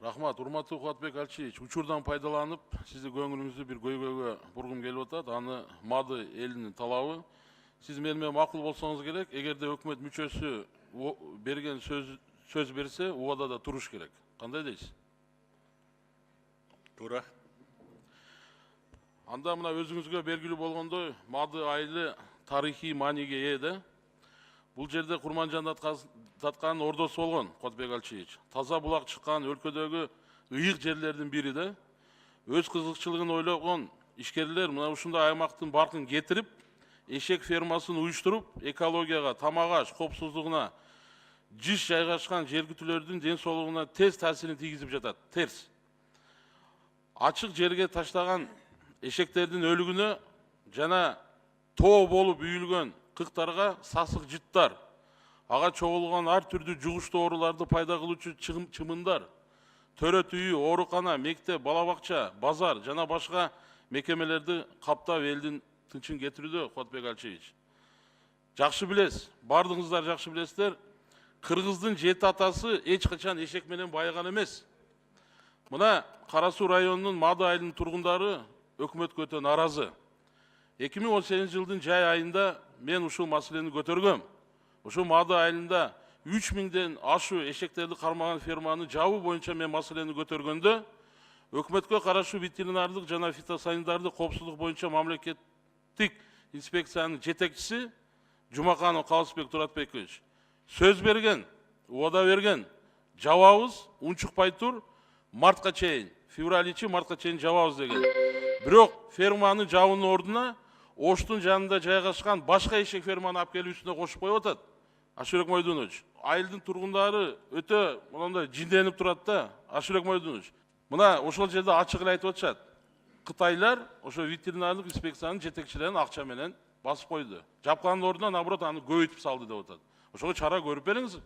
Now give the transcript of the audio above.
Рахмат, урматтуу Кубатбек Алчиевич. Учурдан пайдаланып, сизди көңүлүңүздү бир көйгөйгө бургум келип атат. Аны Мады элинин талабы. Сиз менен макул болсоңуз керек, эгерде өкмөт мүчөсү берген сөз берсе, убадада туруш керек. Кандай дейсиз? Туура. Анда мына өзүңүзгө белгилүү болгондой, Мады айылы тарыхый мааниге ээ да. Бул жерде Курманжан татканын ордосу болгон, Кубатбек Алчиевич. Таза булак чыккан өлкөдөгү ыйык жерлердин бири да. Өз кызыкчылыгын ойлогон ишкерлер мына ушундай аймактын баркын кетирип, эшек фермасын уюштуруп, экологияга, тамак-аш коопсуздугуна жиш жайгашкан жергүтүүлөрдүн ден соолугуна терс таасирин тийгизип жатат. Терс. Ачык жерге таштаган эшектердин өлүгүнө жана тоо болуп үйүлгөн кыктарга сасык жыттар, ага чогулган ар түрдүү жугуштуу ооруларды пайда кылуучу чымындар, төрөт үйү, оорукана, мектеп, бала бакча, базар жана башка мекемелерди каптап элдин тынчын кетирүүдө, Кубатбек Алчиевич. Жакшы билесиз, бардыгыңыздар жакшы билесиздер, кыргыздын жети атасы эч качан эшек менен байыган эмес. Мына Кара Суу районунун Мады айылынын тургундары өкмөткө өтө нааразы. 2018 жылдын жай айында мен ушул маселени көтөргөм. Ушул Мады айылында 3000ден ашуу эшектерди кармаган ферманы жабуу боюнча мен маселени көтөргөндө, өкмөткө карашуу ветеринардык жана фитосанитардык коопсуздук боюнча мамлекеттик инспекциянын жетекчиси Жумаканов Калысбек Туратбекович сөз берген, убада берген, жабабыз, унчукпай тур, мартка чейин, мартка чейин жабабыз деген. Бирок ферманы жабуунун ордуна Оштун жанында жайгашкан башка эшек ферманы алып келип үстүнө кошуп коюп атат. Ашурек Мойдунович, айылдын тургундары өтө мындай жинденип турат да, Ашурек Мойдунович. Мына ошол жерде ачык эле айтып атышат. Кытайлар ошо ветеринардык инспекциянын жетекчилерин акча менен басып койду. Жапкандын ордуна наоборот аны көбөйтүп салды деп атат. Ошого чара көрүп бериңиз.